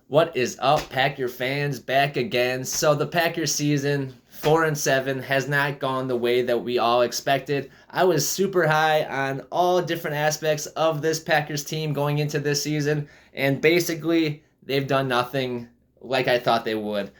What is up, Packer fans? Back again. So the Packers season 4-7 has not gone the way that we all expected. I was super high on all different aspects of this Packers team going into this season, and basically they've done nothing like I thought they would.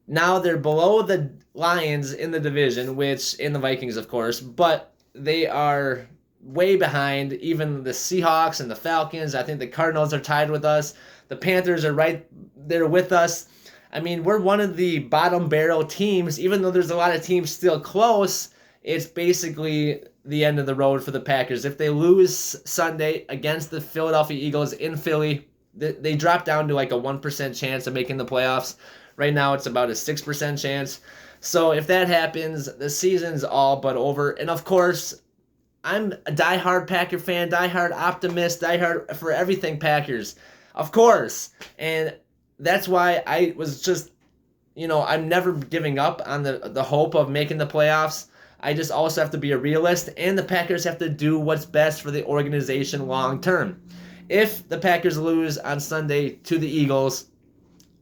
Now they're below the Lions in the division, which in the Vikings, of course, but they are way behind even the Seahawks and the Falcons. I think the Cardinals are tied with us. The Panthers are right there with us. I mean, we're one of the bottom barrel teams, even though there's a lot of teams still close. It's basically the end of the road for the Packers. If they lose Sunday against the Philadelphia Eagles in Philly, they drop down to like a 1% chance of making the playoffs. Right now, it's about a 6% chance. So if that happens, the season's all but over. And of course, I'm a diehard Packer fan, diehard optimist, diehard for everything Packers. Of course. And that's why I was just, I'm never giving up on the hope of making the playoffs. I just also have to be a realist, and the Packers have to do what's best for the organization long term. If the Packers lose on Sunday to the Eagles,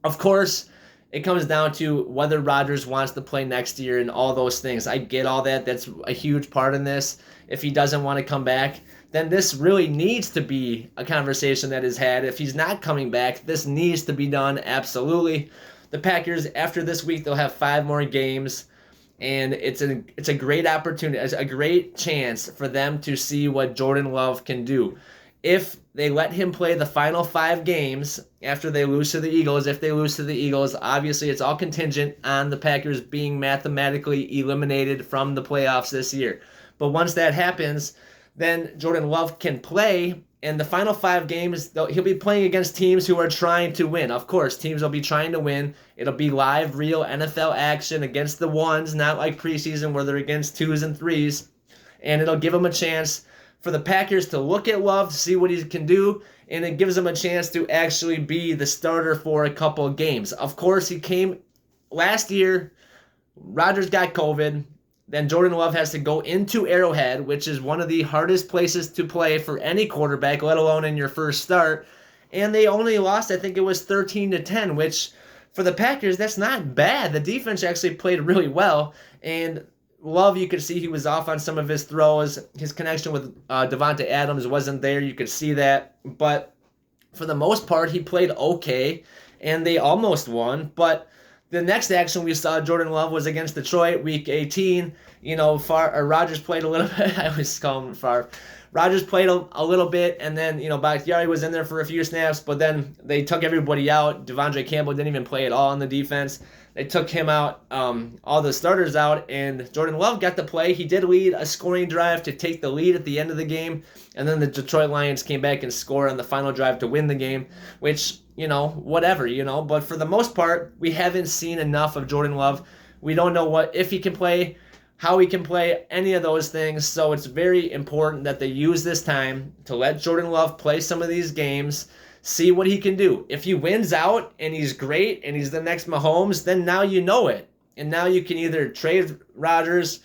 of course, it comes down to whether Rodgers wants to play next year and all those things. I get all that. That's a huge part in this. If he doesn't want to come back, then this really needs to be a conversation that is had. If he's not coming back, this needs to be done absolutely. The Packers, after this week, they'll have 5 more games, and it's a great opportunity, it's a great chance for them to see what Jordan Love can do. If they let him play the final 5 games after they lose to the Eagles, if they lose to the Eagles, obviously it's all contingent on the Packers being mathematically eliminated from the playoffs this year. But once that happens, then Jordan Love can play, and the final 5 games, he'll be playing against teams who are trying to win. Of course, teams will be trying to win. It'll be live, real NFL action against the ones, not like preseason where they're against 2s and 3s. And it'll give them a chance for the Packers to look at Love, see what he can do, and it gives him a chance to actually be the starter for a couple of games. Of course, he came last year. Rodgers got COVID. Then Jordan Love has to go into Arrowhead, which is one of the hardest places to play for any quarterback, let alone in your first start. And they only lost, I think it was 13-10, which for the Packers, that's not bad. The defense actually played really well. And Love, you could see he was off on some of his throws. His connection with Devontae Adams wasn't there. You could see that. But for the most part, he played okay, and they almost won. But the next action we saw Jordan Love was against Detroit, Week 18. Rodgers played a little bit. I always call him Favre. Rodgers played a little bit, and then, Bakhtiari was in there for a few snaps, but then they took everybody out. Devondre Campbell didn't even play at all on the defense. They took him out, all the starters out, and Jordan Love got to play. He did lead a scoring drive to take the lead at the end of the game, and then the Detroit Lions came back and scored on the final drive to win the game, which, whatever, but for the most part, we haven't seen enough of Jordan Love. We don't know if he can play, how he can play, any of those things. So it's very important that they use this time to let Jordan Love play some of these games, see what he can do. If he wins out and he's great and he's the next Mahomes, then now you know it. And now you can either trade Rodgers,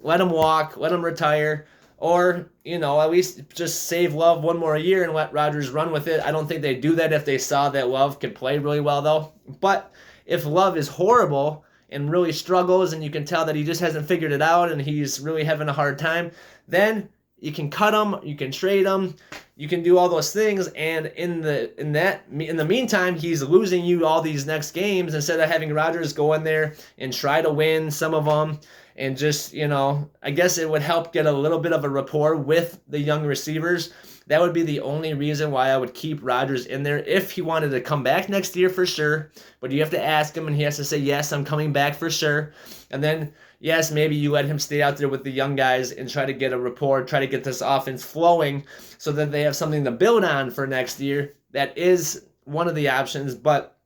let him walk, let him retire, or, at least just save Love one more year and let Rodgers run with it. I don't think they'd do that if they saw that Love could play really well, though. But if Love is horrible and really struggles, and you can tell that he just hasn't figured it out and he's really having a hard time, then you can cut him, you can trade him, you can do all those things, and in the meantime, he's losing you all these next games instead of having Rodgers go in there and try to win some of them, and just, I guess it would help get a little bit of a rapport with the young receivers. That would be the only reason why I would keep Rodgers in there if he wanted to come back next year for sure. But you have to ask him, and he has to say, yes, I'm coming back for sure. And then, yes, maybe you let him stay out there with the young guys and try to get a rapport, try to get this offense flowing so that they have something to build on for next year. That is one of the options, but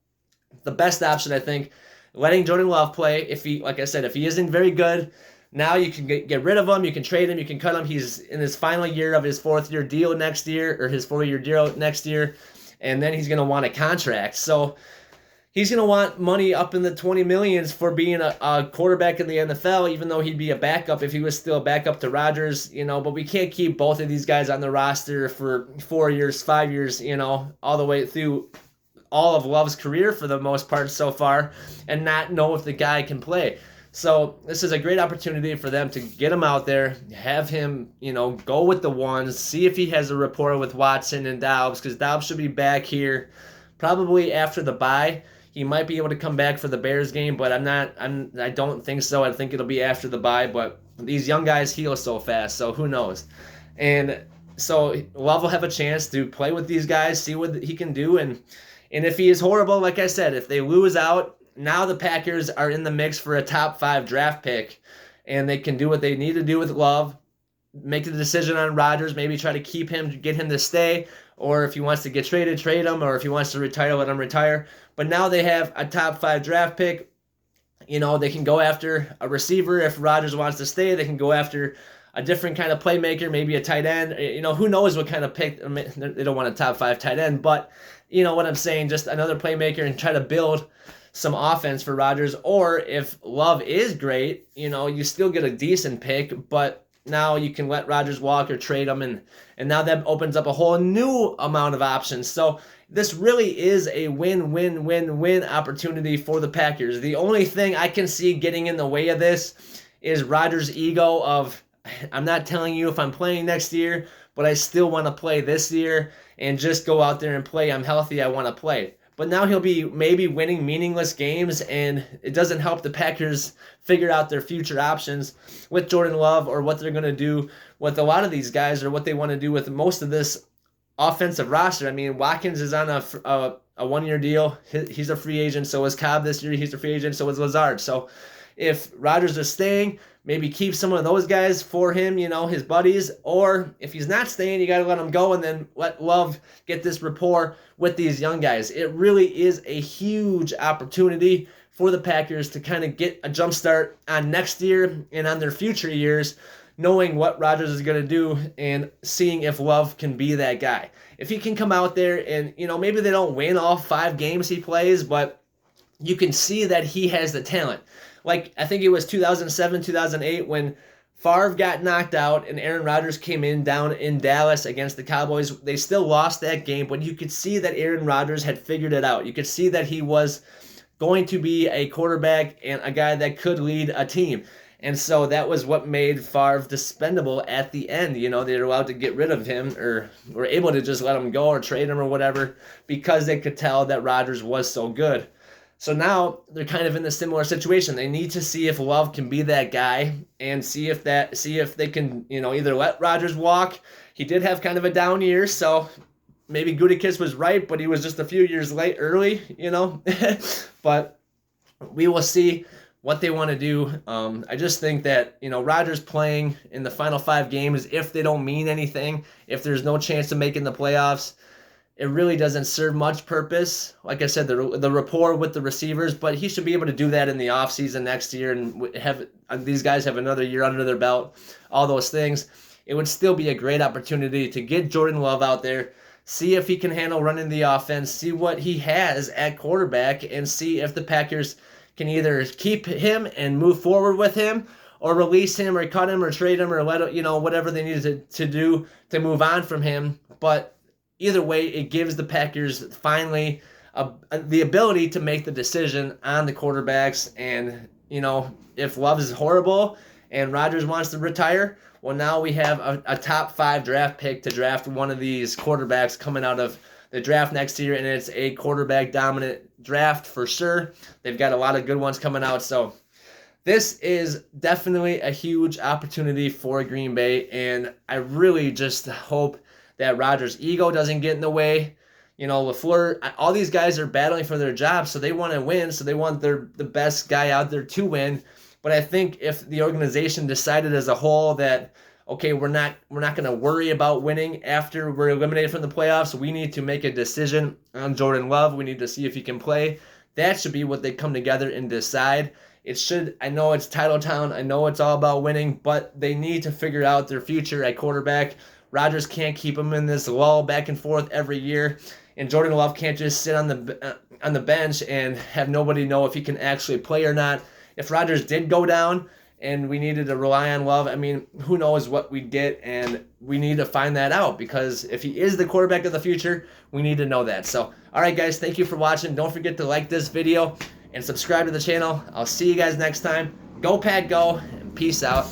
the best option, I think, letting Jordan Love play. If he, like I said, if he isn't very good, now you can get rid of him, you can trade him, you can cut him. He's in his final year of his 4th-year deal next year, or his 4-year deal next year, and then he's going to want a contract. So he's going to want money up in the 20 millions for being a quarterback in the NFL, even though he'd be a backup if he was still a backup to Rodgers, but we can't keep both of these guys on the roster for 4 years, 5 years, all the way through all of Love's career for the most part so far and not know if the guy can play. So this is a great opportunity for them to get him out there, have him, go with the ones, see if he has a rapport with Watson and Dobbs, because Dobbs should be back here probably after the bye. He might be able to come back for the Bears game, but I don't think so. I think it'll be after the bye, but these young guys heal so fast, so who knows. And so Love will have a chance to play with these guys, see what he can do, and if he is horrible, like I said, if they lose out, now the Packers are in the mix for a top 5 draft pick, and they can do what they need to do with Love, make the decision on Rodgers, maybe try to keep him, get him to stay, or if he wants to get traded, trade him, or if he wants to retire, let him retire. But now they have a top 5 draft pick. They can go after a receiver if Rodgers wants to stay. They can go after a different kind of playmaker, maybe a tight end. Who knows what kind of pick. They don't want a top 5 tight end, but you know what I'm saying, just another playmaker and try to build some offense for Rodgers. Or if Love is great, you still get a decent pick, but now you can let Rodgers walk or trade him, and now that opens up a whole new amount of options. So this really is a win-win-win-win opportunity for the Packers. The only thing I can see getting in the way of this is Rodgers' ego of, I'm not telling you if I'm playing next year, but I still want to play this year and just go out there and play. I'm healthy. I want to play. But now he'll be maybe winning meaningless games, and it doesn't help the Packers figure out their future options with Jordan Love, or what they're going to do with a lot of these guys, or what they want to do with most of this offensive roster. I mean, Watkins is on a one-year deal. He's a free agent. So is Cobb this year. He's a free agent. So is Lazard. So if Rodgers is staying, maybe keep some of those guys for him, his buddies. Or if he's not staying, you got to let him go and then let Love get this rapport with these young guys. It really is a huge opportunity for the Packers to kind of get a jump start on next year and on their future years, knowing what Rodgers is going to do and seeing if Love can be that guy. If he can come out there and, maybe they don't win all 5 games he plays, but you can see that he has the talent. Like, I think it was 2007, 2008 when Favre got knocked out and Aaron Rodgers came in down in Dallas against the Cowboys. They still lost that game, but you could see that Aaron Rodgers had figured it out. You could see that he was going to be a quarterback and a guy that could lead a team. And so that was what made Favre dispendable at the end. They were allowed to get rid of him, or were able to just let him go or trade him or whatever, because they could tell that Rodgers was so good. So now they're kind of in a similar situation. They need to see if Love can be that guy, and see if they can, either let Rodgers walk. He did have kind of a down year, so maybe Gutekunst was right, but he was just a few years early. But we will see what they want to do. I just think that, Rodgers playing in the final 5 games, if they don't mean anything, if there's no chance of making the playoffs, it really doesn't serve much purpose. Like I said, the rapport with the receivers, but he should be able to do that in the offseason next year and have these guys have another year under their belt, all those things. It would still be a great opportunity to get Jordan Love out there, see if he can handle running the offense, see what he has at quarterback, and see if the Packers can either keep him and move forward with him, or release him, or cut him, or trade him, or let whatever they needed to do to move on from him. But either way, it gives the Packers finally the ability to make the decision on the quarterbacks. And, if Love is horrible and Rodgers wants to retire, well, now we have a top 5 draft pick to draft one of these quarterbacks coming out of the draft next year, and it's a quarterback-dominant draft for sure. They've got a lot of good ones coming out, so this is definitely a huge opportunity for Green Bay, and I really just hope that Rodgers' ego doesn't get in the way. LaFleur, all these guys are battling for their jobs, so they want to win, so they want the best guy out there to win. But I think if the organization decided as a whole that, okay, we're not going to worry about winning after we're eliminated from the playoffs, we need to make a decision on Jordan Love. We need to see if he can play. That should be what they come together and decide. I know it's title town. I know it's all about winning, but they need to figure out their future at quarterback. Rodgers can't keep him in this lull back and forth every year, and Jordan Love can't just sit on the bench and have nobody know if he can actually play or not. If Rodgers did go down and we needed to rely on Love, I mean, who knows what we'd get. And we need to find that out, because if he is the quarterback of the future, we need to know that. So, all right, guys, thank you for watching. Don't forget to like this video and subscribe to the channel. I'll see you guys next time. Go Pack Go, and peace out.